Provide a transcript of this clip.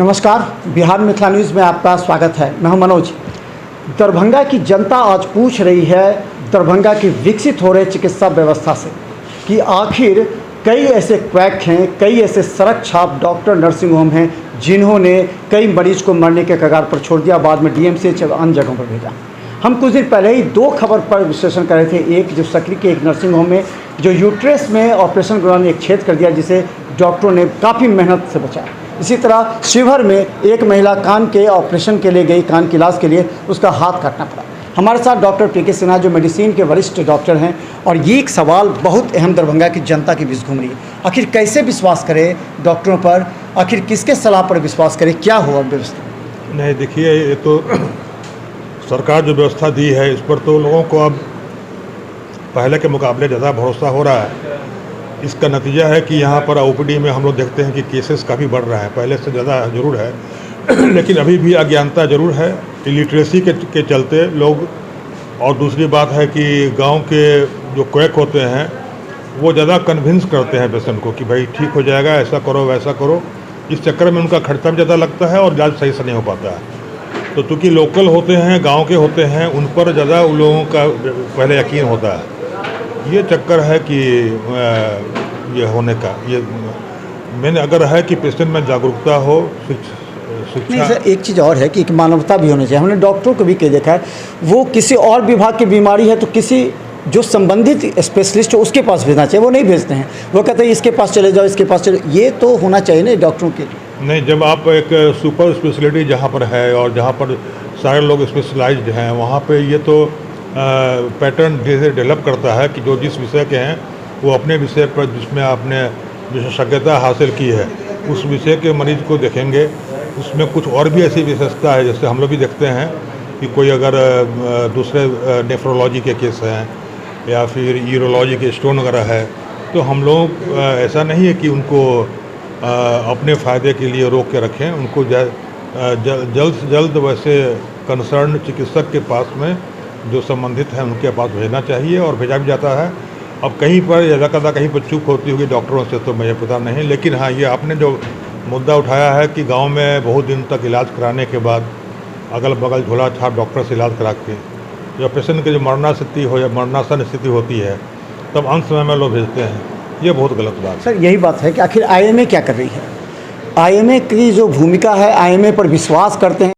नमस्कार, बिहार मिथिला न्यूज़ में आपका स्वागत है। मैं हूं मनोज। दरभंगा की जनता आज पूछ रही है दरभंगा की विकसित हो रही चिकित्सा व्यवस्था से कि आखिर कई ऐसे क्वैक हैं, कई ऐसे सड़क छाप डॉक्टर नर्सिंग होम हैं जिन्होंने कई मरीज को मरने के कगार पर छोड़ दिया, बाद में डीएमसीएच अन्य जगहों पर भेजा। हम कुछ दिन पहले ही दो खबर पर विश्लेषण कर रहे थे। एक जो सकरी के एक नर्सिंग होम में जो यूट्रेस में ऑपरेशन के दौरान एक छेद कर दिया, जिसे डॉक्टरों ने काफ़ी मेहनत से बचाया। इसी तरह शिवहर में एक महिला कान के ऑपरेशन के लिए गई, कान के इलाज के लिए उसका हाथ काटना पड़ा। हमारे साथ डॉक्टर पीके सिन्हा जो मेडिसिन के वरिष्ठ डॉक्टर हैं, और ये एक सवाल बहुत अहम दरभंगा की जनता के बीच घूम रही है। आखिर कैसे विश्वास करें डॉक्टरों पर, आखिर किसके सलाह पर विश्वास करें, क्या हुआ व्यवस्था? नहीं, देखिए, ये तो सरकार जो व्यवस्था दी है इस पर तो लोगों को अब पहले के मुकाबले ज़्यादा भरोसा हो रहा है। इसका नतीजा है कि यहाँ पर ओपीडी में हम लोग देखते हैं कि केसेस काफ़ी बढ़ रहा है, पहले से ज़्यादा ज़रूर है लेकिन अभी भी अज्ञानता ज़रूर है, इलिटरेसी के चलते लोग। और दूसरी बात है कि गांव के जो क्वैक होते हैं वो ज़्यादा कन्विंस करते हैं पेशेंट को कि भाई ठीक हो जाएगा, ऐसा करो वैसा करो। इस चक्कर में उनका खर्चा भी ज़्यादा लगता है और इलाज सही से नहीं हो पाता है। तो चूँकि लोकल होते हैं, गांव के होते हैं, उन पर ज़्यादा उन लोगों का पहले यकीन होता है। ये चक्कर है कि ये होने का, ये मैंने अगर है कि पेशेंट में जागरूकता हो, नहीं सर, एक चीज़ और है कि एक मानवता भी होनी चाहिए। हमने डॉक्टरों को भी कह देखा है, वो किसी और विभाग की बीमारी है तो किसी जो संबंधित स्पेशलिस्ट हो उसके पास भेजना चाहिए, वो नहीं भेजते हैं। वो कहते हैं इसके पास चले जाओ, इसके पास चले। ये तो होना चाहिए ना डॉक्टरों के। नहीं, जब आप एक सुपर स्पेशलिटी जहाँ पर है और जहाँ पर सारे लोग स्पेशलाइज्ड हैं, वहाँ पे ये तो पैटर्न जैसे डेवलप करता है कि जो जिस विषय के हैं वो अपने विषय पर जिसमें आपने विशेषज्ञता हासिल की है उस विषय के मरीज को देखेंगे। उसमें कुछ और भी ऐसी विशेषता है, जैसे हम लोग भी देखते हैं कि कोई अगर दूसरे नेफ्रोलॉजी के केस हैं या फिर यूरोलॉजी के स्टोन वगैरह है, तो हम लोग ऐसा नहीं है कि उनको अपने फ़ायदे के लिए रोक के रखें। उनको जल्द से जल्द वैसे कंसर्न चिकित्सक के पास में जो संबंधित हैं उनके पास भेजना चाहिए, और भेजा भी जाता है। अब कहीं पर ज़्यादा कहीं पर चूक होती होगी डॉक्टरों से तो मुझे पता नहीं, लेकिन हाँ, ये आपने जो मुद्दा उठाया है कि गांव में बहुत दिन तक इलाज कराने के बाद अगल बगल झोला छाप डॉक्टर से इलाज करा के जो पेशेंट की जो मरणास्थिति हो या मरणासन स्थिति होती है तब अंत समय में लोग भेजते हैं, ये बहुत गलत बात है। सर, यही बात है कि आखिर आईएमए क्या कर रही है? आईएमए की जो भूमिका है, आईएमए पर विश्वास करते हैं।